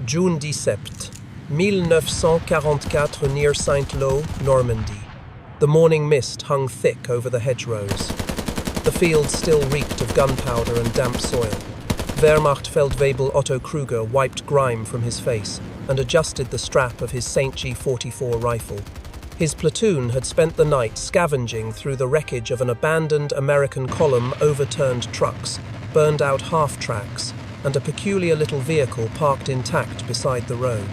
June 17, 1944 near Saint-Lô, Normandy. The morning mist hung thick over the hedgerows. The fields still reeked of gunpowder and damp soil. Wehrmacht Otto Kruger wiped grime from his face and adjusted the strap of his St. G44 rifle. His platoon had spent the night scavenging through the wreckage of an abandoned American column, overturned trucks, burned-out half-tracks, and a peculiar little vehicle parked intact beside the road.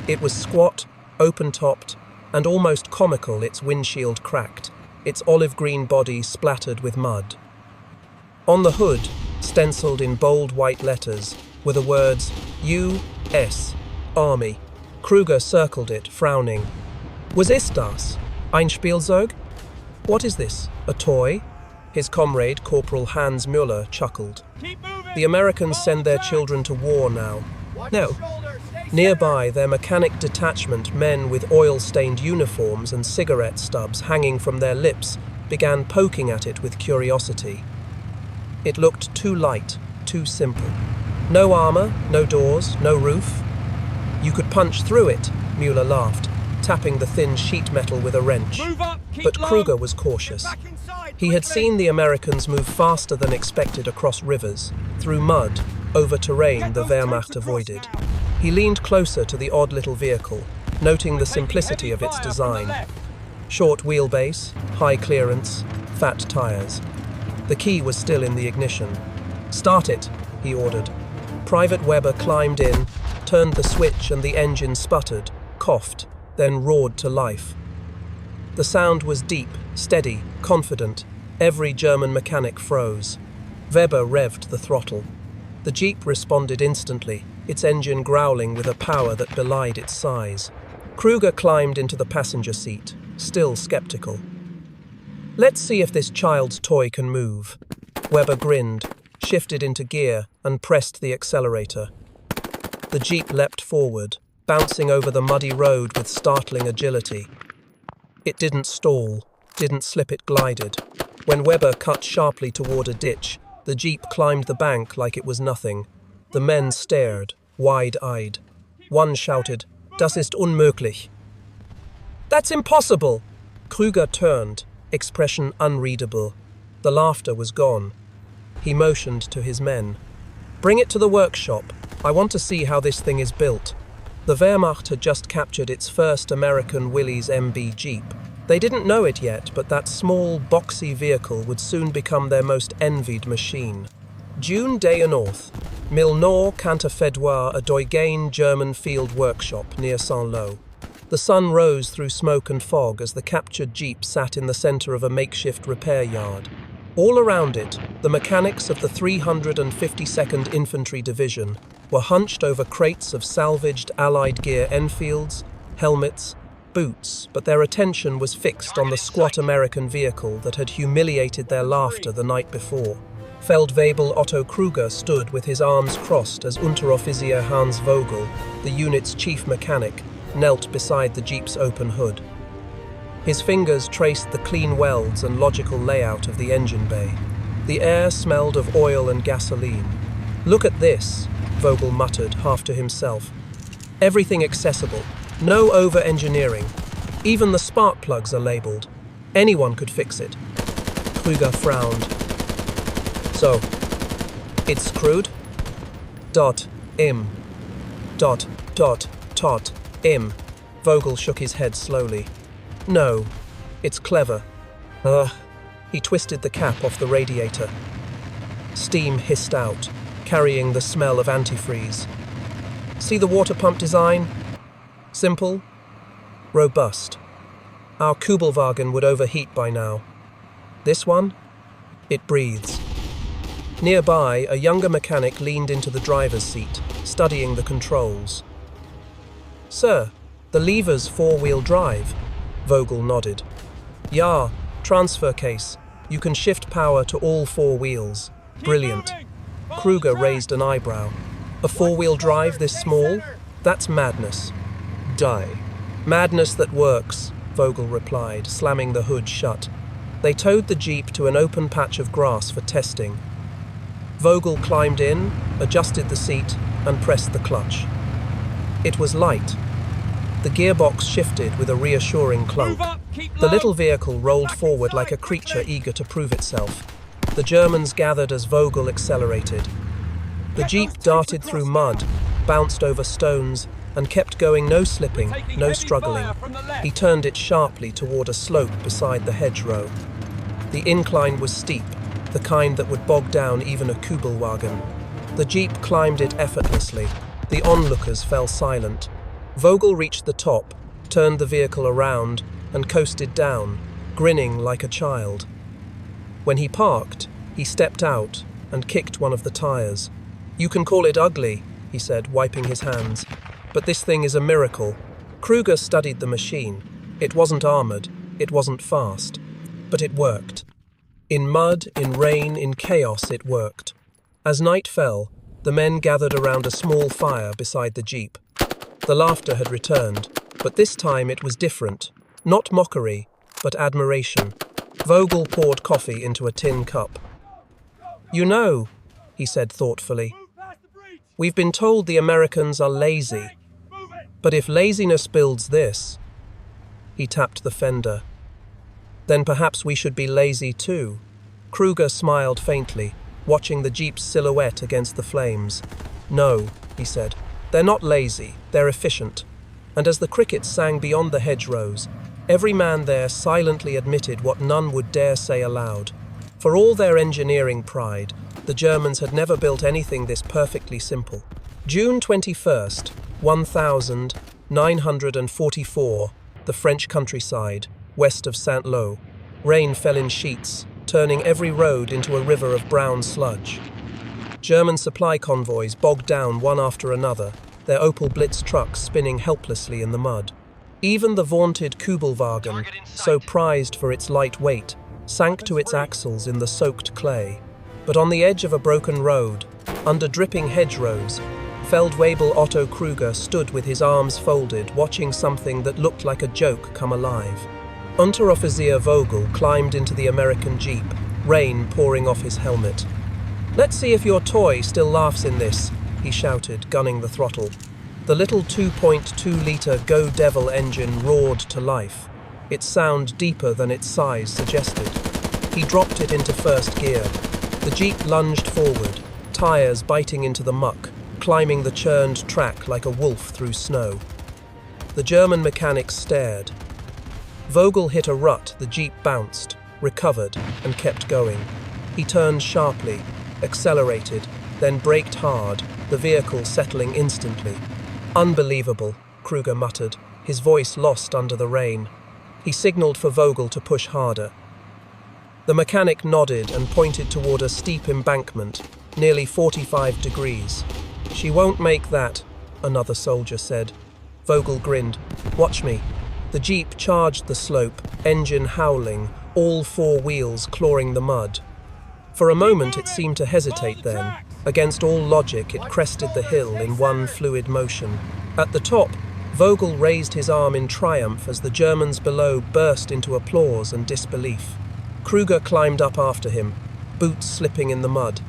It was squat, open-topped, and almost comical, its windshield cracked, its olive-green body splattered with mud. On the hood, stenciled in bold white letters, were the words U.S. Army. Kruger circled it, frowning. Was ist das? Ein Spielzeug? What is this? A toy? His comrade, Corporal Hans Müller, chuckled. The Americans send their children to war now. No. Nearby, their mechanic detachment, men with oil-stained uniforms and cigarette stubs hanging from their lips, began poking at it with curiosity. It looked too light, too simple. No armor, no doors, no roof. You could punch through it, Müller laughed, tapping the thin sheet metal with a wrench. But Kruger was cautious. He had seen the Americans move faster than expected across rivers, through mud, over terrain the Wehrmacht avoided. He leaned closer to the odd little vehicle, noting the simplicity of its design. Short wheelbase, high clearance, fat tires. The key was still in the ignition. "Start it," he ordered. Private Weber climbed in, turned the switch, and the engine sputtered, coughed, then roared to life. The sound was deep, steady, confident. Every German mechanic froze. Weber revved the throttle. The Jeep responded instantly, its engine growling with a power that belied its size. Kruger climbed into the passenger seat, still skeptical. "Let's see if this child's toy can move." Weber grinned, shifted into gear, and pressed the accelerator. The Jeep leapt forward, bouncing over the muddy road with startling agility. It didn't stall, didn't slip, it glided. When Weber cut sharply toward a ditch, the Jeep climbed the bank like it was nothing. The men stared, wide-eyed. One shouted, "Das ist unmöglich." "That's impossible!" Kruger turned, expression unreadable. The laughter was gone. He motioned to his men. "Bring it to the workshop. I want to see how this thing is built." The Wehrmacht had just captured its first American Willys MB Jeep. They didn't know it yet, but that small, boxy vehicle would soon become their most envied machine. June 19, 1944, a Deugain German field workshop near Saint-Lô. The sun rose through smoke and fog as the captured Jeep sat in the center of a makeshift repair yard. All around it, the mechanics of the 352nd Infantry Division were hunched over crates of salvaged Allied gear, Enfields, helmets, boots, but their attention was fixed on the squat American vehicle that had humiliated their laughter the night before. Feldwebel Otto Kruger stood with his arms crossed as Unteroffizier Hans Vogel, the unit's chief mechanic, knelt beside the Jeep's open hood. His fingers traced the clean welds and logical layout of the engine bay. The air smelled of oil and gasoline. "Look at this," Vogel muttered, half to himself. "Everything accessible. No over-engineering. Even the spark plugs are labeled. Anyone could fix it." Kruger frowned. "So, it's screwed? Im. Im. Vogel shook his head slowly. "No, it's clever." He twisted the cap off the radiator. Steam hissed out, carrying the smell of antifreeze. "See the water pump design? Simple, robust. Our Kubelwagen would overheat by now. This one? It breathes." Nearby, a younger mechanic leaned into the driver's seat, studying the controls. "Sir, the lever's four-wheel drive." Vogel nodded. "Ja, transfer case. You can shift power to all four wheels. Brilliant." Kruger raised an eyebrow. "A four-wheel drive this small? That's madness." "Die." "Madness that works," Vogel replied, slamming the hood shut. They towed the Jeep to an open patch of grass for testing. Vogel climbed in, adjusted the seat, and pressed the clutch. It was light. The gearbox shifted with a reassuring clunk. The little vehicle rolled forward like a creature eager to prove itself. The Germans gathered as Vogel accelerated. The jeep darted through mud, bounced over stones, and kept going, no slipping, no struggling. He turned it sharply toward a slope beside the hedgerow. The incline was steep, the kind that would bog down even a Kübelwagen. The jeep climbed it effortlessly. The onlookers fell silent. Vogel reached the top, turned the vehicle around, and coasted down, grinning like a child. When he parked, he stepped out and kicked one of the tires. "You can call it ugly," he said, wiping his hands, "but this thing is a miracle." Kruger studied the machine. It wasn't armored, it wasn't fast, but it worked. In mud, in rain, in chaos, it worked. As night fell, the men gathered around a small fire beside the jeep. The laughter had returned, but this time it was different. Not mockery, but admiration. Vogel poured coffee into a tin cup. "You know," he said thoughtfully, "we've been told the Americans are lazy. But if laziness builds this," he tapped the fender, "then perhaps we should be lazy too." Kruger smiled faintly, watching the jeep's silhouette against the flames. "No," he said, "they're not lazy, they're efficient." And as the crickets sang beyond the hedgerows, every man there silently admitted what none would dare say aloud. For all their engineering pride, the Germans had never built anything this perfectly simple. June 21st, 1944, the French countryside, west of Saint-Lô. Rain fell in sheets, turning every road into a river of brown sludge. German supply convoys bogged down one after another, their Opel Blitz trucks spinning helplessly in the mud. Even the vaunted Kübelwagen, so prized for its light weight, sank to its axles in the soaked clay. But on the edge of a broken road, under dripping hedgerows, Feldwebel Otto Kruger stood with his arms folded, watching something that looked like a joke come alive. Unteroffizier Vogel climbed into the American jeep, rain pouring off his helmet. "Let's see if your toy still laughs in this," he shouted, gunning the throttle. The little 2.2-litre Go Devil engine roared to life, its sound deeper than its size suggested. He dropped it into first gear. The jeep lunged forward, tires biting into the muck, climbing the churned track like a wolf through snow. The German mechanics stared. Vogel hit a rut, the jeep bounced, recovered, and kept going. He turned sharply, accelerated, then braked hard, the vehicle settling instantly. "Unbelievable," Kruger muttered, his voice lost under the rain. He signaled for Vogel to push harder. The mechanic nodded and pointed toward a steep embankment, nearly 45 degrees. "She won't make that," another soldier said. Vogel grinned. "Watch me." The jeep charged the slope, engine howling, all four wheels clawing the mud. For a moment it seemed to hesitate then. Against all logic, it crested the hill in one fluid motion. At the top, Vogel raised his arm in triumph as the Germans below burst into applause and disbelief. Kruger climbed up after him, boots slipping in the mud.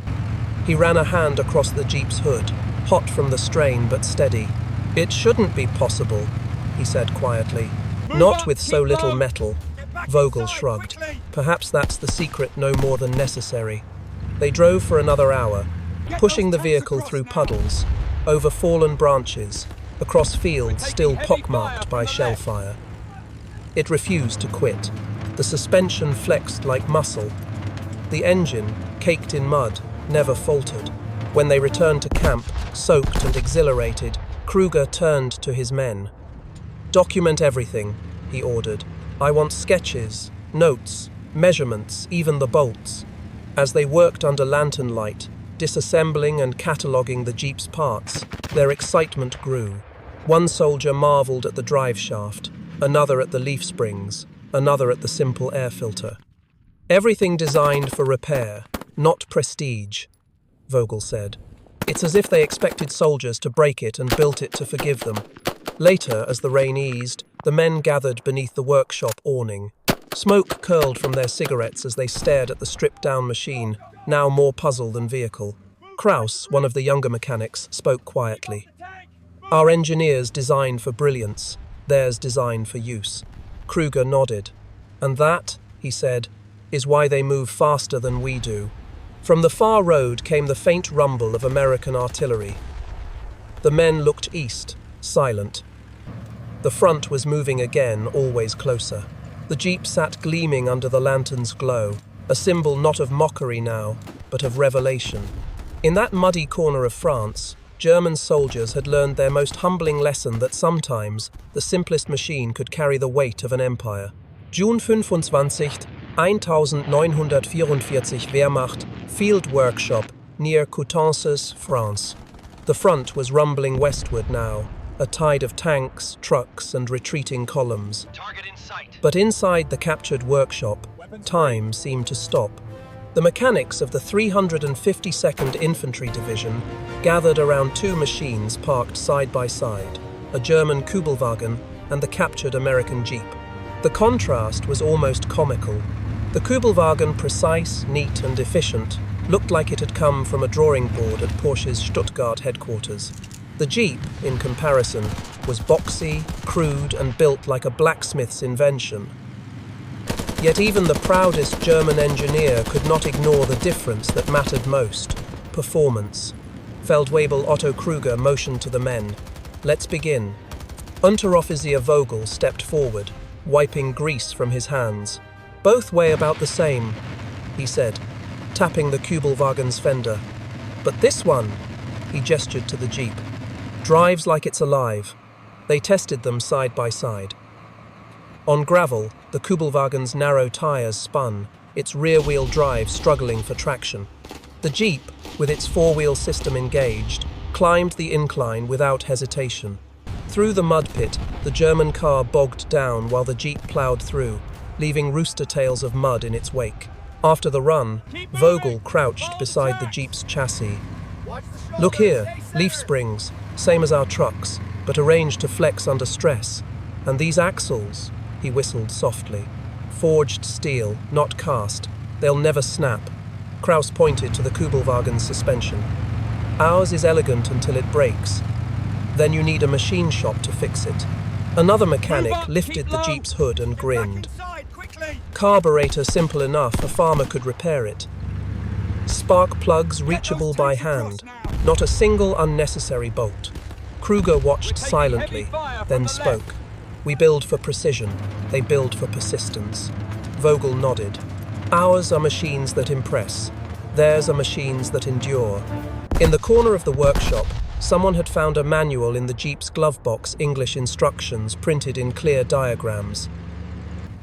He ran a hand across the jeep's hood, hot from the strain but steady. "It shouldn't be possible," he said quietly. "Not with so little metal." Vogel shrugged. "Perhaps that's the secret, no more than necessary." They drove for another hour, pushing the vehicle through puddles, over fallen branches, across fields still pockmarked by shell fire. It refused to quit. The suspension flexed like muscle. The engine, caked in mud, never faltered. When they returned to camp, soaked and exhilarated, Kruger turned to his men. "Document everything," he ordered. "I want sketches, notes, measurements, even the bolts." As they worked under lantern light, disassembling and cataloguing the jeep's parts, their excitement grew. One soldier marveled at the drive shaft, another at the leaf springs, another at the simple air filter. "Everything designed for repair, not prestige," Vogel said. "It's as if they expected soldiers to break it and built it to forgive them." Later, as the rain eased, the men gathered beneath the workshop awning. Smoke curled from their cigarettes as they stared at the stripped-down machine, now more puzzle than vehicle. Kraus, one of the younger mechanics, spoke quietly. Our engineers designed for brilliance, theirs designed for use. Kruger nodded. And that, he said, is why they move faster than we do. From the far road came the faint rumble of American artillery. The men looked east, silent. The front was moving again, always closer. The jeep sat gleaming under the lantern's glow, a symbol not of mockery now, but of revelation. In that muddy corner of France, German soldiers had learned their most humbling lesson that sometimes the simplest machine could carry the weight of an empire. June 25, 1944 Wehrmacht Field Workshop near Coutances, France. The front was rumbling westward now, a tide of tanks, trucks, and retreating columns. Target in sight. But inside the captured workshop, time seemed to stop. The mechanics of the 352nd Infantry Division gathered around two machines parked side by side, a German Kübelwagen and the captured American Jeep. The contrast was almost comical. The Kübelwagen, precise, neat, and efficient, looked like it had come from a drawing board at Porsche's Stuttgart headquarters. The Jeep, in comparison, was boxy, crude, and built like a blacksmith's invention. Yet even the proudest German engineer could not ignore the difference that mattered most: performance. Feldwebel Otto Kruger motioned to the men. "Let's begin." Unteroffizier Vogel stepped forward, wiping grease from his hands. "Both weigh about the same," he said, tapping the Kübelwagen's fender. "But this one," he gestured to the Jeep, "drives like it's alive." They tested them side by side. On gravel, the Kübelwagen's narrow tires spun, its rear-wheel drive struggling for traction. The Jeep, with its four-wheel system engaged, climbed the incline without hesitation. Through the mud pit, the German car bogged down while the Jeep plowed through, leaving rooster tails of mud in its wake. After the run, Vogel crouched beside the Jeep's chassis. "Look here, leaf springs, same as our trucks, but arranged to flex under stress. And these axles," he whistled softly. "Forged steel, not cast. They'll never snap." Kraus pointed to the Kübelwagen's suspension. "Ours is elegant until it breaks. Then you need a machine shop to fix it." Another mechanic lifted the Jeep's hood and grinned. "Carburetor simple enough, a farmer could repair it. Spark plugs reachable by hand, not a single unnecessary bolt." Kruger watched silently, then spoke. "We build for precision, they build for persistence." Vogel nodded. "Ours are machines that impress. Theirs are machines that endure." In the corner of the workshop, someone had found a manual in the Jeep's glove box, English instructions printed in clear diagrams.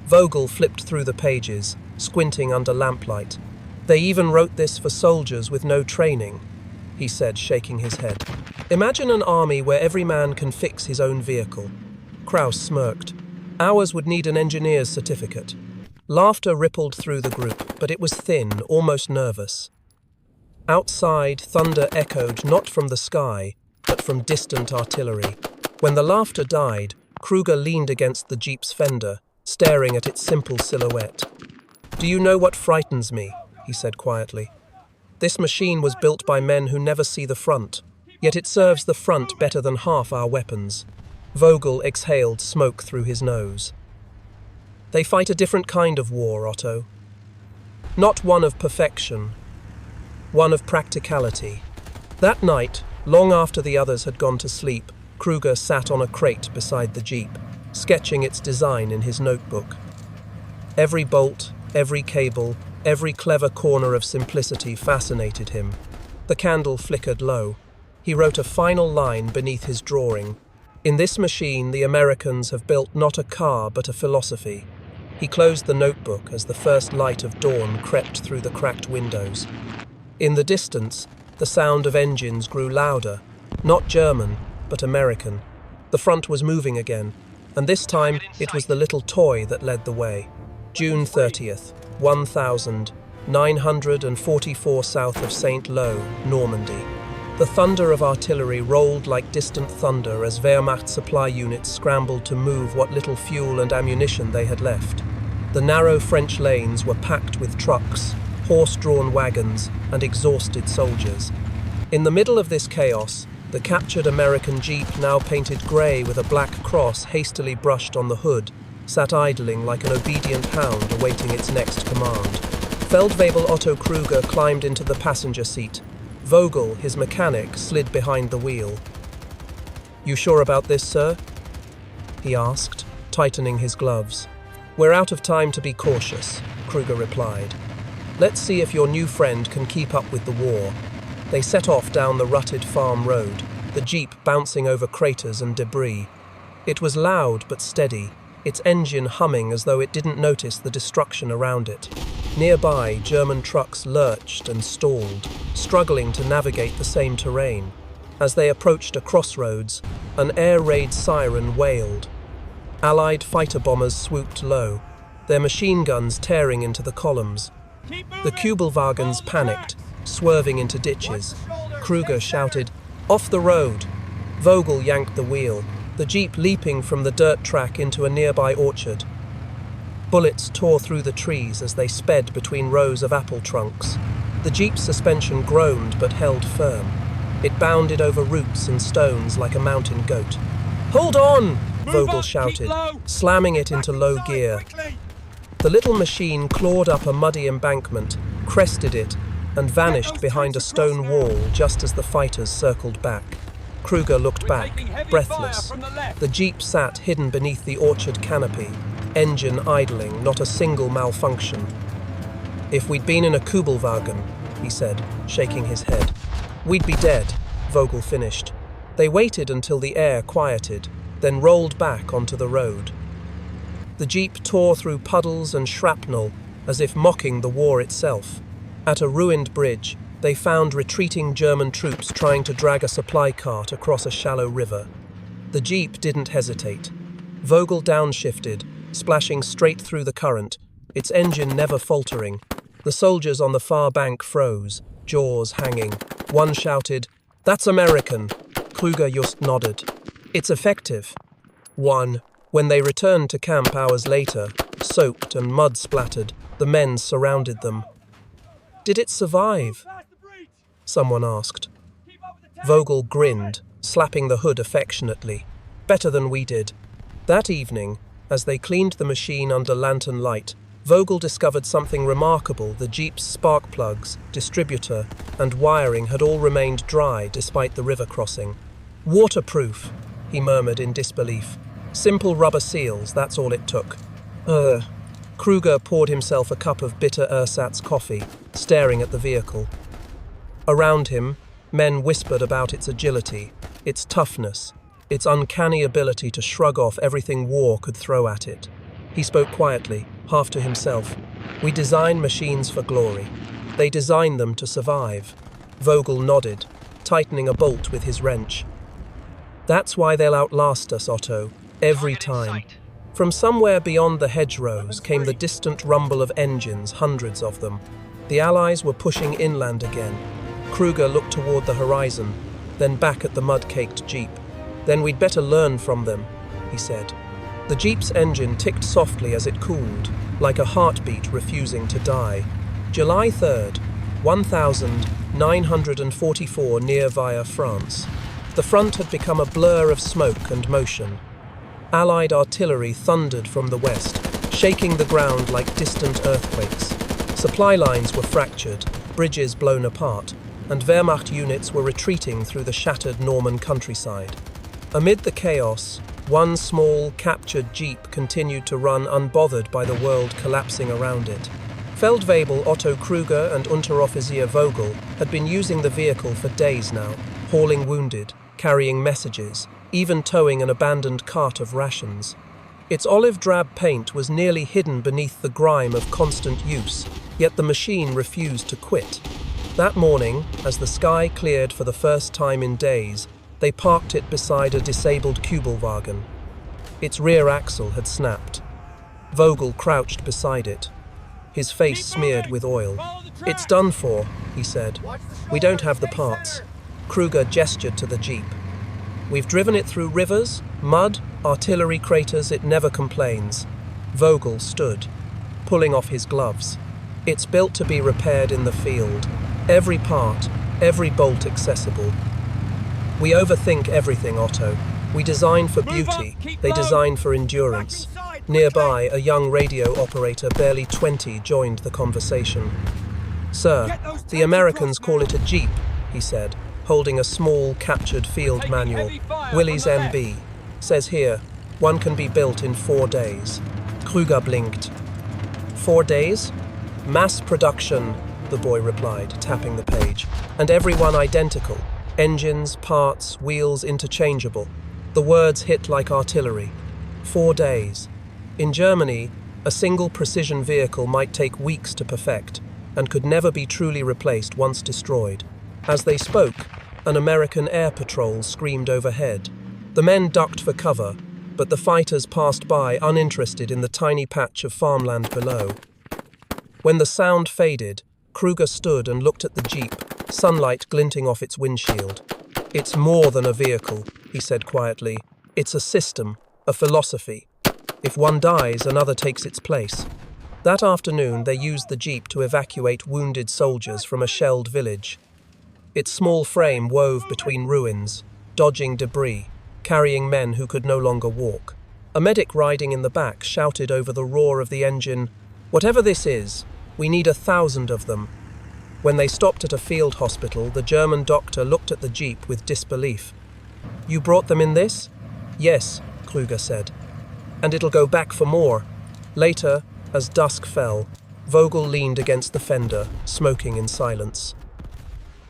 Vogel flipped through the pages, squinting under lamplight. "They even wrote this for soldiers with no training," he said, shaking his head. "Imagine an army where every man can fix his own vehicle." Kraus smirked. "Ours would need an engineer's certificate." Laughter rippled through the group, but it was thin, almost nervous. Outside, thunder echoed not from the sky, but from distant artillery. When the laughter died, Kruger leaned against the Jeep's fender, staring at its simple silhouette. "Do you know what frightens me?" he said quietly. "This machine was built by men who never see the front, yet it serves the front better than half our weapons." Vogel exhaled smoke through his nose. "They fight a different kind of war, Otto. Not one of perfection, one of practicality." That night, long after the others had gone to sleep, Kruger sat on a crate beside the Jeep, sketching its design in his notebook. Every bolt, every cable, every clever corner of simplicity fascinated him. The candle flickered low. He wrote a final line beneath his drawing. "In this machine, the Americans have built not a car but a philosophy." He closed the notebook as the first light of dawn crept through the cracked windows. In the distance, the sound of engines grew louder, not German, but American. The front was moving again, and this time it was the little toy that led the way. June 30th, 1944 south of St. Lo, Normandy. The thunder of artillery rolled like distant thunder as Wehrmacht supply units scrambled to move what little fuel and ammunition they had left. The narrow French lanes were packed with trucks, horse-drawn wagons, and exhausted soldiers. In the middle of this chaos, The captured American Jeep, now painted grey with a black cross hastily brushed on the hood, sat idling like an obedient hound awaiting its next command. Feldwebel Otto Kruger climbed into the passenger seat. Vogel, his mechanic, slid behind the wheel. "You sure about this, sir?" he asked, tightening his gloves. "We're out of time to be cautious," Kruger replied. "Let's see if your new friend can keep up with the war." They set off down the rutted farm road, the Jeep bouncing over craters and debris. It was loud but steady, its engine humming as though it didn't notice the destruction around it. Nearby, German trucks lurched and stalled, struggling to navigate the same terrain. As they approached a crossroads, an air raid siren wailed. Allied fighter bombers swooped low, their machine guns tearing into the columns. The Kübelwagens panicked, swerving into ditches. Kruger shouted, "Off the road!" Vogel yanked the wheel, the Jeep leaping from the dirt track into a nearby orchard. Bullets tore through the trees as they sped between rows of apple trunks. The Jeep's suspension groaned but held firm. It bounded over roots and stones like a mountain goat. "Hold on!" Vogel shouted, slamming it into low gear. The little machine clawed up a muddy embankment, crested it, and vanished behind a stone wall just as the fighters circled back. Kruger looked back, breathless. The Jeep sat hidden beneath the orchard canopy, engine idling, not a single malfunction. "If we'd been in a Kübelwagen," he said, shaking his head, "we'd be dead," Vogel finished. They waited until the air quieted, then rolled back onto the road. The Jeep tore through puddles and shrapnel, as if mocking the war itself. At a ruined bridge, they found retreating German troops trying to drag a supply cart across a shallow river. The Jeep didn't hesitate. Vogel downshifted, splashing straight through the current, its engine never faltering. The soldiers on the far bank froze, jaws hanging. One shouted, "That's American." Kruger just nodded. "It's effective." When they returned to camp hours later, soaked and mud-splattered, the men surrounded them. "Did it survive?" someone asked. Vogel grinned, slapping the hood affectionately. "Better than we did." That evening, as they cleaned the machine under lantern light, Vogel discovered something remarkable. The Jeep's spark plugs, distributor, and wiring had all remained dry despite the river crossing. "Waterproof," he murmured in disbelief. "Simple rubber seals, that's all it took." Kruger poured himself a cup of bitter ersatz coffee, staring at the vehicle. Around him, men whispered about its agility, its toughness, its uncanny ability to shrug off everything war could throw at it. He spoke quietly, half to himself. "We design machines for glory. They design them to survive." Vogel nodded, tightening a bolt with his wrench. "That's why they'll outlast us, Otto, every time." From somewhere beyond the hedgerows came the distant rumble of engines, hundreds of them. The Allies were pushing inland again. Kruger looked toward the horizon, then back at the mud-caked Jeep. "Then we'd better learn from them," he said. The Jeep's engine ticked softly as it cooled, like a heartbeat refusing to die. July 3rd, 1944, near via France. The front had become a blur of smoke and motion. Allied artillery thundered from the west, shaking the ground like distant earthquakes. Supply lines were fractured, bridges blown apart, and Wehrmacht units were retreating through the shattered Norman countryside. Amid the chaos, one small, captured Jeep continued to run unbothered by the world collapsing around it. Feldwebel Otto Kruger and Unteroffizier Vogel had been using the vehicle for days now, hauling wounded, carrying messages, even towing an abandoned cart of rations. Its olive-drab paint was nearly hidden beneath the grime of constant use, yet the machine refused to quit. That morning, as the sky cleared for the first time in days, they parked it beside a disabled Kübelwagen. Its rear axle had snapped. Vogel crouched beside it, his face smeared with oil. "It's done for," he said. "We don't have the parts." Kruger gestured to the Jeep. "We've driven it through rivers, mud, artillery craters, it never complains." Vogel stood, pulling off his gloves. "It's built to be repaired in the field. Every part, every bolt accessible." We overthink everything, Otto. We design for beauty, they design for endurance. Nearby, a young radio operator, barely 20, joined the conversation. Sir, the Americans call it a Jeep, he said, holding a small, captured field manual. Willys MB. Says here, one can be built in 4 days. Krüger blinked. 4 days? Mass production, the boy replied, tapping the page. And everyone identical. Engines, parts, wheels interchangeable. The words hit like artillery. 4 days. In Germany, a single precision vehicle might take weeks to perfect and could never be truly replaced once destroyed. As they spoke, an American air patrol screamed overhead. The men ducked for cover, but the fighters passed by uninterested in the tiny patch of farmland below. When the sound faded, Krüger stood and looked at the Jeep, sunlight glinting off its windshield. It's more than a vehicle, he said quietly. It's a system, a philosophy. If one dies, another takes its place. That afternoon, they used the Jeep to evacuate wounded soldiers from a shelled village. Its small frame wove between ruins, dodging debris, carrying men who could no longer walk. A medic riding in the back shouted over the roar of the engine, "Whatever this is, we need 1,000 of them." When they stopped at a field hospital, the German doctor looked at the Jeep with disbelief. "You brought them in this?" "Yes," Krüger said. "And it'll go back for more." Later, as dusk fell, Vogel leaned against the fender, smoking in silence.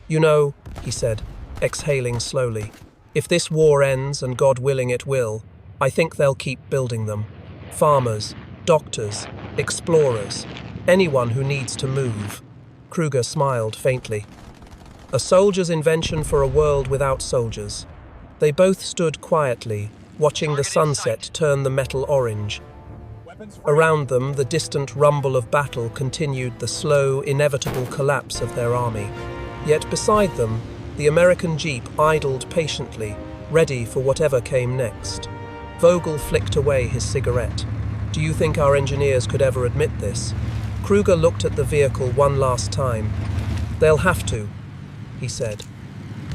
"You know," he said, exhaling slowly, "if this war ends, and God willing it will, I think they'll keep building them. Farmers, doctors, explorers, anyone who needs to move." Krüger smiled faintly. "A soldier's invention for a world without soldiers." They both stood quietly, watching the sunset turn the metal orange. Around them, the distant rumble of battle continued the slow, inevitable collapse of their army. Yet beside them, the American Jeep idled patiently, ready for whatever came next. Vogel flicked away his cigarette. "Do you think our engineers could ever admit this?" Krüger looked at the vehicle one last time. "They'll have to," he said,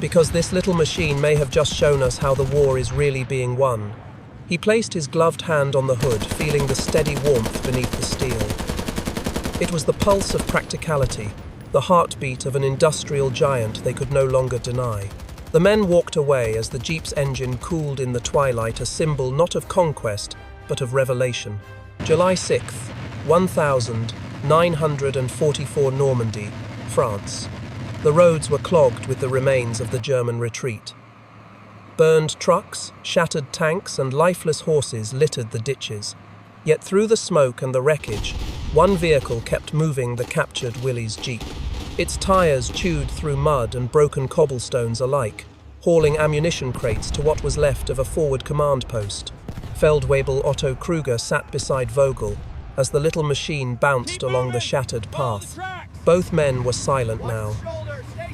"because this little machine may have just shown us how the war is really being won." He placed his gloved hand on the hood, feeling the steady warmth beneath the steel. It was the pulse of practicality, the heartbeat of an industrial giant they could no longer deny. The men walked away as the Jeep's engine cooled in the twilight, a symbol not of conquest, but of revelation. July 6th, 1944, Normandy, France. The roads were clogged with the remains of the German retreat. Burned trucks, shattered tanks, and lifeless horses littered the ditches. Yet through the smoke and the wreckage, one vehicle kept moving, the captured Willys Jeep. Its tires chewed through mud and broken cobblestones alike, hauling ammunition crates to what was left of a forward command post. Feldwebel Otto Krüger sat beside Vogel as the little machine bounced along the shattered path. Both men were silent now.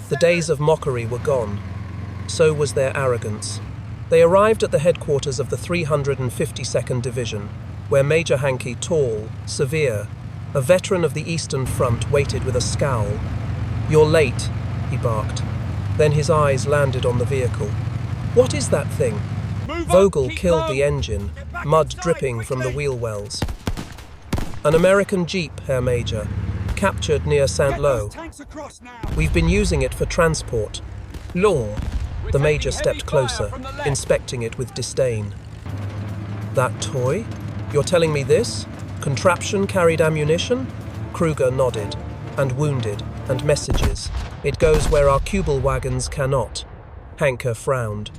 The days of mockery were gone. So was their arrogance. They arrived at the headquarters of the 352nd Division, where Major Hankey, tall, severe, a veteran of the Eastern Front, waited with a scowl. "You're late," he barked. Then his eyes landed on the vehicle. "What is that thing?" Vogel killed the engine, mud dripping from the wheel wells. "An American Jeep, Herr Major, captured near Saint-Lô. We've been using it for transport." "Law." The Major stepped closer, inspecting it with disdain. "That toy? You're telling me this? Contraption carried ammunition?" Krüger nodded. "And wounded, and messages. It goes where our Kubel wagons cannot." Hanke frowned.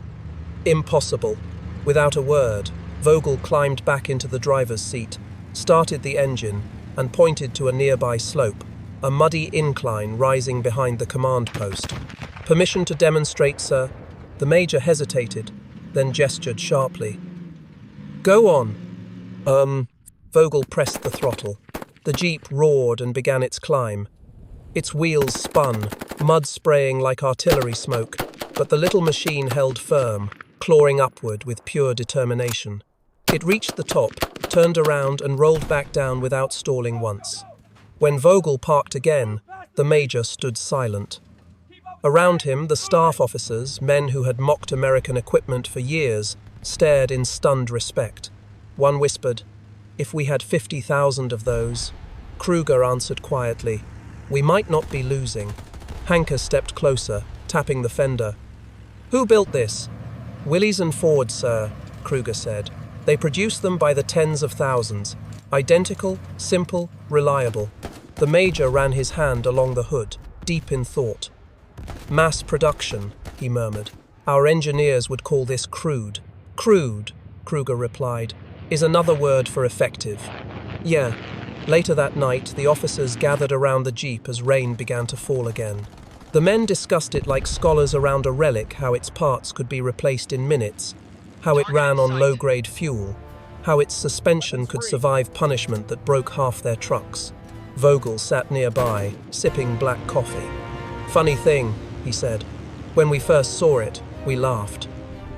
"Impossible." Without a word, Vogel climbed back into the driver's seat, started the engine, and pointed to a nearby slope, a muddy incline rising behind the command post. "Permission to demonstrate, sir?" The Major hesitated, then gestured sharply. "Go on." Vogel pressed the throttle. The Jeep roared and began its climb. Its wheels spun, mud spraying like artillery smoke, but the little machine held firm, clawing upward with pure determination. It reached the top, turned around and rolled back down without stalling once. When Vogel parked again, the Major stood silent. Around him, the staff officers, men who had mocked American equipment for years, stared in stunned respect. One whispered, "If we had 50,000 of those." Kruger answered quietly, "We might not be losing." Hanker stepped closer, tapping the fender. "Who built this?" "Willys and Ford, sir," Kruger said. "They produce them by the tens of thousands. Identical, simple, reliable." The major ran his hand along the hood, deep in thought. "Mass production," he murmured. "Our engineers would call this crude." "Crude," Kruger replied, "is another word for effective." "Yeah." Later that night, the officers gathered around the jeep as rain began to fall again. The men discussed it like scholars around a relic, how its parts could be replaced in minutes, how it ran on low-grade fuel, how its suspension could survive punishment that broke half their trucks. Vogel sat nearby, sipping black coffee. "Funny thing," he said. "When we first saw it, we laughed."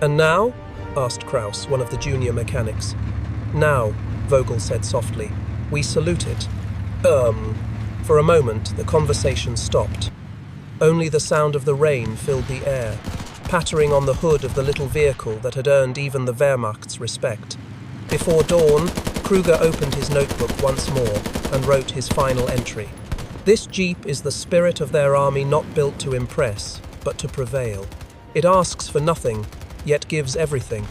"And now?" asked Kraus, one of the junior mechanics. "Now," Vogel said softly, "we salute it." For a moment, the conversation stopped. Only the sound of the rain filled the air, pattering on the hood of the little vehicle that had earned even the Wehrmacht's respect. Before dawn, Kruger opened his notebook once more and wrote his final entry. "This jeep is the spirit of their army, not built to impress, but to prevail. It asks for nothing, yet gives everything.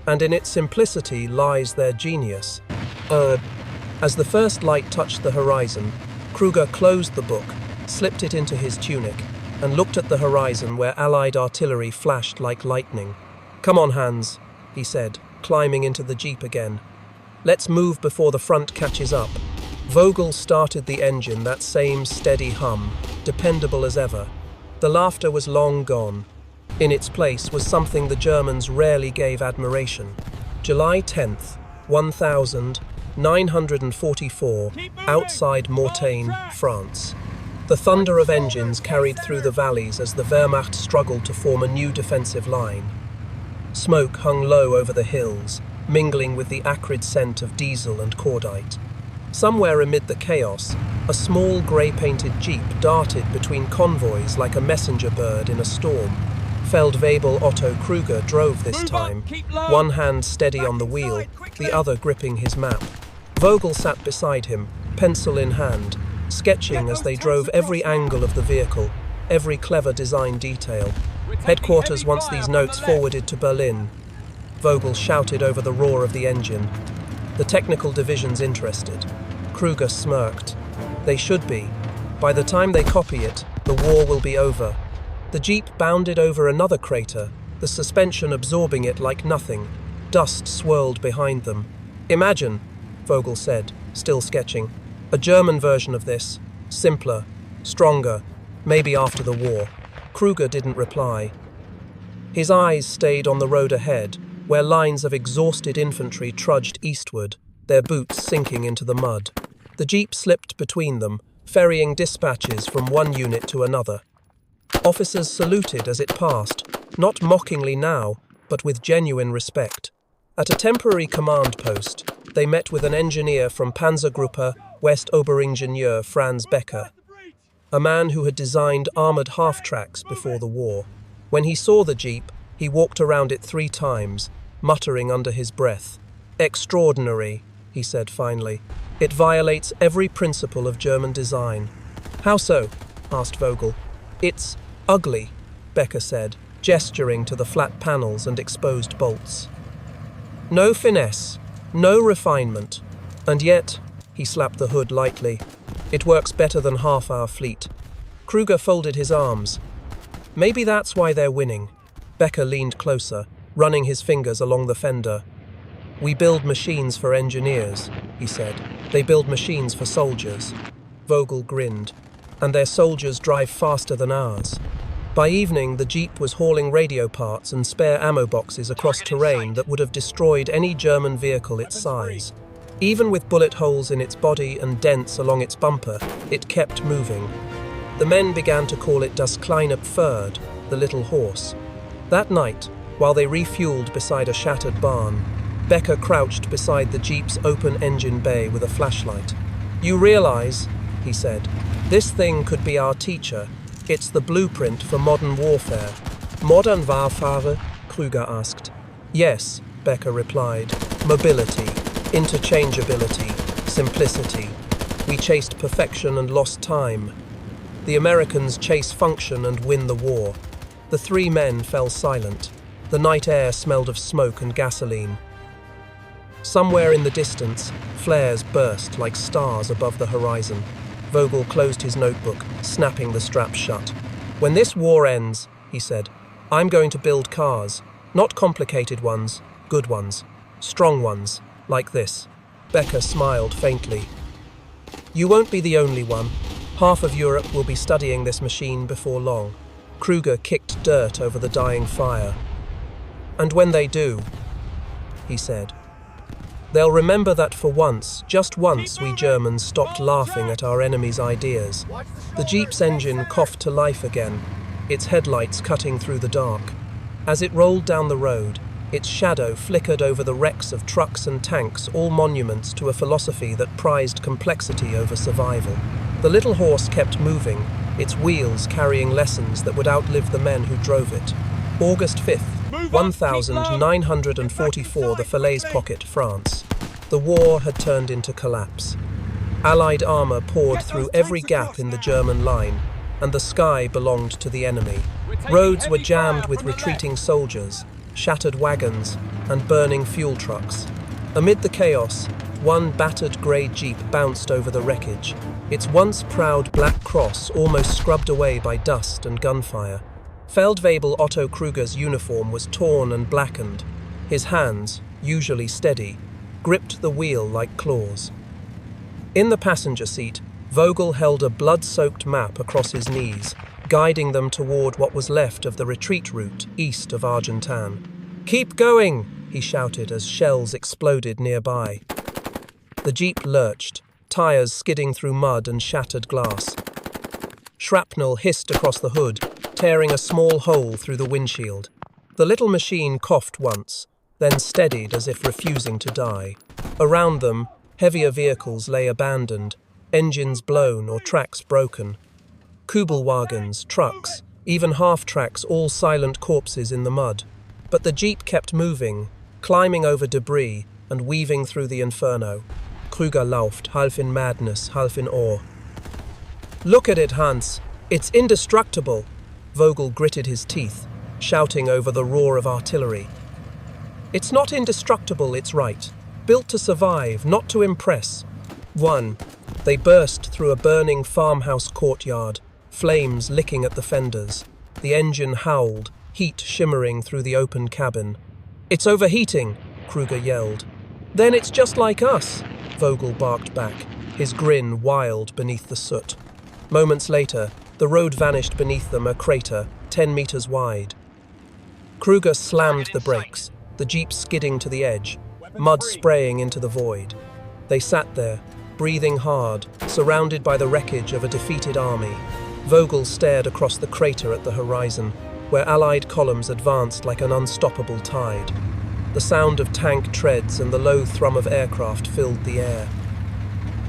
And in its simplicity lies their genius." As the first light touched the horizon, Kruger closed the book, slipped it into his tunic, and looked at the horizon where Allied artillery flashed like lightning. "Come on, Hans," he said, climbing into the jeep again. "Let's move before the front catches up." Vogel started the engine, that same steady hum, dependable as ever. The laughter was long gone. In its place was something the Germans rarely gave admiration. July 10th, 1944, outside Mortagne, France. The thunder of engines carried through the valleys as the Wehrmacht struggled to form a new defensive line. Smoke hung low over the hills, mingling with the acrid scent of diesel and cordite. Somewhere amid the chaos, a small grey-painted jeep darted between convoys like a messenger bird in a storm. Feldwebel Otto Kruger drove this time, one hand steady on the wheel, the other gripping his map. Vogel sat beside him, pencil in hand, sketching as they drove every angle of the vehicle, every clever design detail. "Headquarters wants these notes forwarded to Berlin." Vogel shouted over the roar of the engine. "The technical division's interested." Kruger smirked. "They should be. By the time they copy it, the war will be over." The jeep bounded over another crater, the suspension absorbing it like nothing. Dust swirled behind them. "Imagine," Vogel said, still sketching, "a German version of this. Simpler, stronger, maybe after the war." Kruger didn't reply. His eyes stayed on the road ahead, where lines of exhausted infantry trudged eastward, their boots sinking into the mud. The jeep slipped between them, ferrying dispatches from one unit to another. Officers saluted as it passed, not mockingly now, but with genuine respect. At a temporary command post, they met with an engineer from Panzergruppe West Oberingenieur Franz Becker, a man who had designed armoured half-tracks before the war. When he saw the jeep, he walked around it 3 times, muttering under his breath. "Extraordinary," he said finally. "It violates every principle of German design." "How so?" asked Vogel. "It's ugly," Becker said, gesturing to the flat panels and exposed bolts. "No finesse, no refinement. And yet," he slapped the hood lightly, "it works better than half our fleet." Kruger folded his arms. "Maybe that's why they're winning." Becker leaned closer, running his fingers along the fender. "We build machines for engineers," he said. "They build machines for soldiers." Vogel grinned. "And their soldiers drive faster than ours." By evening, the jeep was hauling radio parts and spare ammo boxes across terrain that would have destroyed any German vehicle its size. Even with bullet holes in its body and dents along its bumper, it kept moving. The men began to call it Das kleine Pferd, the little horse. That night, while they refueled beside a shattered barn, Becker crouched beside the jeep's open engine bay with a flashlight. "You realize," he said, "this thing could be our teacher. It's the blueprint for modern warfare. Modern Warfare? Krüger asked. Yes, Becker replied. Mobility, interchangeability, simplicity. We chased perfection and lost time. The Americans chase function and win the war. The three men fell silent. The night air smelled of smoke and gasoline. Somewhere in the distance, flares burst like stars above the horizon. Vogel closed his notebook, snapping the straps shut. When this war ends, he said, I'm going to build cars. Not complicated ones, good ones. Strong ones, like this. Becker smiled faintly. You won't be the only one. Half of Europe will be studying this machine before long. Krüger kicked dirt over the dying fire. And when they do, he said, they'll remember that for once, just once, we Germans stopped laughing at our enemy's ideas. The Jeep's engine coughed to life again, its headlights cutting through the dark. As it rolled down the road, its shadow flickered over the wrecks of trucks and tanks, all monuments to a philosophy that prized complexity over survival. The little horse kept moving, its wheels carrying lessons that would outlive the men who drove it. August 5th, 1944, the Falaise Pocket, France. The war had turned into collapse. Allied armor poured through every gap in the German line, and the sky belonged to the enemy. Roads were jammed with retreating soldiers, shattered wagons, and burning fuel trucks. Amid the chaos, one battered grey Jeep bounced over the wreckage, its once proud black cross almost scrubbed away by dust and gunfire. Feldwebel Otto Krüger's uniform was torn and blackened. His hands, usually steady, gripped the wheel like claws. In the passenger seat, Vogel held a blood-soaked map across his knees, guiding them toward what was left of the retreat route east of Argentan. "Keep going!" he shouted as shells exploded nearby. The Jeep lurched, tires skidding through mud and shattered glass. Shrapnel hissed across the hood, tearing a small hole through the windshield. The little machine coughed once, then steadied as if refusing to die. Around them, heavier vehicles lay abandoned, engines blown or tracks broken. Kubelwagons, trucks, even half-tracks, all silent corpses in the mud. But the Jeep kept moving, climbing over debris and weaving through the inferno. Krüger laughed, half in madness, half in awe. "Look at it, Hans! It's indestructible!" Vogel gritted his teeth, shouting over the roar of artillery. "It's not indestructible, it's right. Built to survive, not to impress." 1. They burst through a burning farmhouse courtyard, flames licking at the fenders. The engine howled, heat shimmering through the open cabin. "It's overheating," Krüger yelled. "Then it's just like us," Vogel barked back, his grin wild beneath the soot. Moments later, the road vanished beneath them, a crater, 10 meters wide. Krüger slammed the brakes, the Jeep skidding to the edge, mud spraying into the void. They sat there, breathing hard, surrounded by the wreckage of a defeated army. Vogel stared across the crater at the horizon, where Allied columns advanced like an unstoppable tide. The sound of tank treads and the low thrum of aircraft filled the air.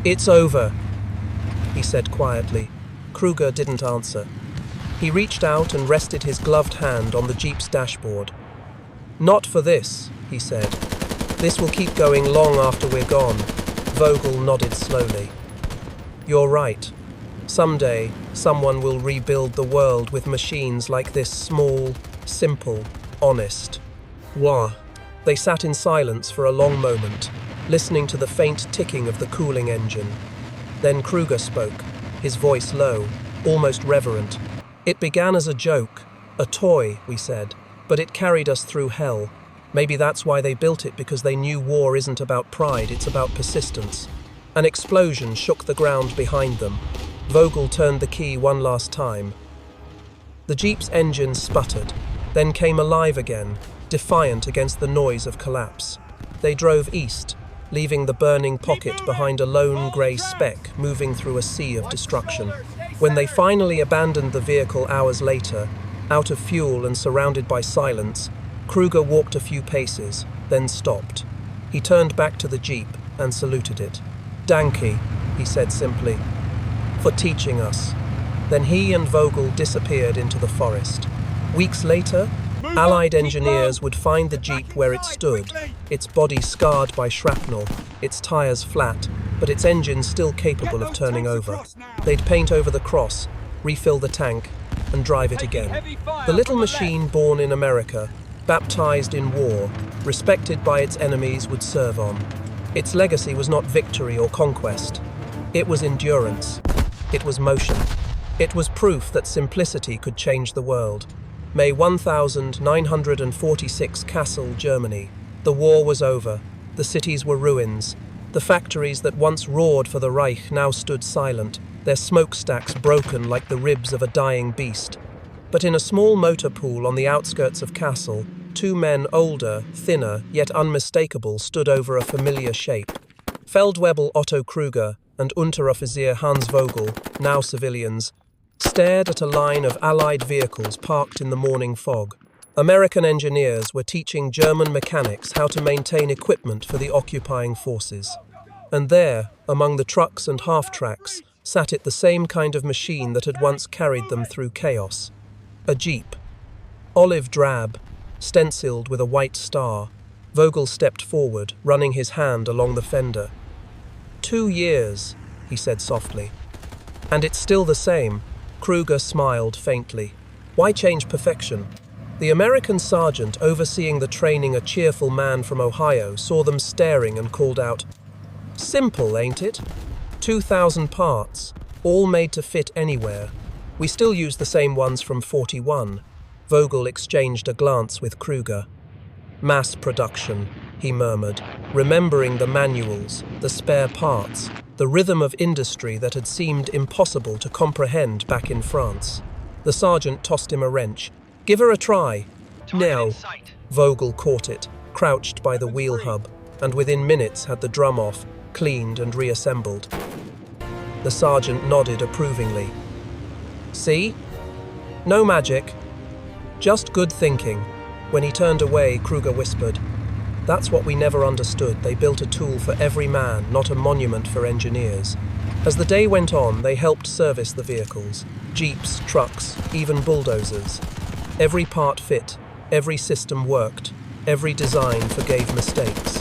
"It's over," he said quietly. Krüger didn't answer. He reached out and rested his gloved hand on the Jeep's dashboard. "Not for this," he said. "This will keep going long after we're gone." Vogel nodded slowly. "You're right. Someday, someone will rebuild the world with machines like this, small, simple, honest." Wah. They sat in silence for a long moment, listening to the faint ticking of the cooling engine. Then Krüger spoke, his voice low, almost reverent. "It began as a joke, a toy, we said, but it carried us through hell. Maybe that's why they built it, because they knew war isn't about pride, it's about persistence." An explosion shook the ground behind them. Vogel turned the key one last time. The Jeep's engine sputtered, then came alive again, defiant against the noise of collapse. They drove east, leaving the burning pocket behind a lone grey speck moving through a sea of destruction. When they finally abandoned the vehicle hours later, out of fuel and surrounded by silence, Krüger walked a few paces, then stopped. He turned back to the Jeep and saluted it. "Danke," he said simply, "for teaching us." Then he and Vogel disappeared into the forest. Weeks later, Allied engineers would find the Jeep where it stood, its body scarred by shrapnel, its tires flat, but its engine still capable of turning over. They'd paint over the cross, refill the tank, and drive it again. The little machine born in America, baptized in war, respected by its enemies, would serve on. Its legacy was not victory or conquest. It was endurance. It was motion. It was proof that simplicity could change the world. May 1946, Kassel, Germany. The war was over. The cities were ruins. The factories that once roared for the Reich now stood silent, their smokestacks broken like the ribs of a dying beast. But in a small motor pool on the outskirts of Kassel, two men, older, thinner, yet unmistakable, stood over a familiar shape. Feldwebel Otto Kruger and Unteroffizier Hans Vogel, now civilians, stared at a line of Allied vehicles parked in the morning fog. American engineers were teaching German mechanics how to maintain equipment for the occupying forces. And there, among the trucks and half-tracks, sat it the same kind of machine that had once carried them through chaos. A Jeep. Olive drab, stenciled with a white star. Vogel stepped forward, running his hand along the fender. 2 years, he said softly. And it's still the same. Kruger smiled faintly. Why change perfection? The American sergeant overseeing the training, a cheerful man from Ohio, saw them staring and called out, "Simple, ain't it? 2,000 parts, all made to fit anywhere. We still use the same ones from 41. Vogel exchanged a glance with Kruger. Mass production, he murmured, remembering the manuals, the spare parts, the rhythm of industry that had seemed impossible to comprehend back in France. The sergeant tossed him a wrench. "Give her a try." "No." Vogel caught it, crouched by the wheel hub, and within minutes had the drum off, cleaned and reassembled. The sergeant nodded approvingly. "See? No magic. Just good thinking." When he turned away, Kruger whispered, "That's what we never understood. They built a tool for every man, not a monument for engineers." As the day went on, they helped service the vehicles. Jeeps, trucks, even bulldozers. Every part fit, every system worked, every design forgave mistakes.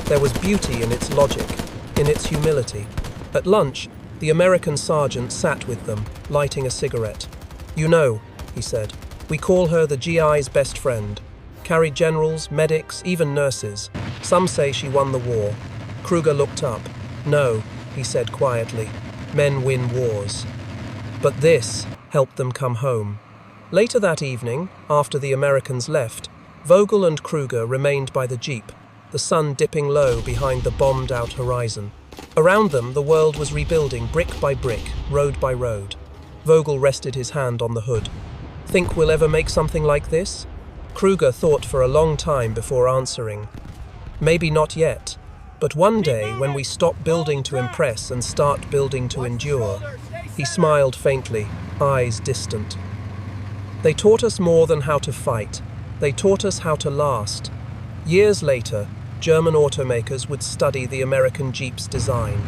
There was beauty in its logic, in its humility. At lunch, the American sergeant sat with them, lighting a cigarette. "You know," he said, "we call her the GI's best friend. Carried generals, medics, even nurses. Some say she won the war." Kruger looked up. "No," he said quietly, "men win wars." But this helped them come home. Later that evening, after the Americans left, Vogel and Kruger remained by the Jeep, the sun dipping low behind the bombed-out horizon. Around them, the world was rebuilding brick by brick, road by road. Vogel rested his hand on the hood. "Think we'll ever make something like this?" Kruger thought for a long time before answering. "Maybe not yet, but one day when we stop building to impress and start building to endure." He smiled faintly, eyes distant. "They taught us more than how to fight. They taught us how to last." Years later, German automakers would study the American Jeep's design.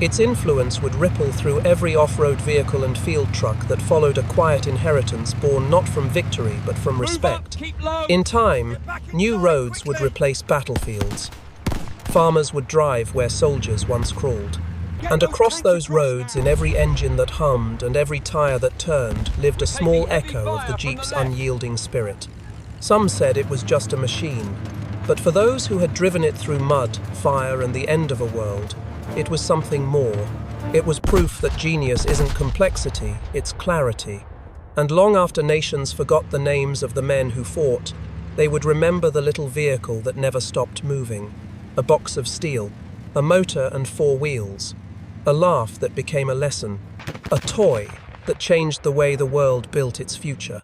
Its influence would ripple through every off-road vehicle and field truck that followed, a quiet inheritance born not from victory but from respect. In time, new roads would replace battlefields. Farmers would drive where soldiers once crawled. And across those roads, in every engine that hummed and every tire that turned, lived a small echo of the Jeep's unyielding spirit. Some said it was just a machine, but for those who had driven it through mud, fire, and the end of a world, it was something more. It was proof that genius isn't complexity, it's clarity. And long after nations forgot the names of the men who fought, they would remember the little vehicle that never stopped moving. A box of steel, a motor and 4 wheels. A laugh that became a lesson. A toy that changed the way the world built its future.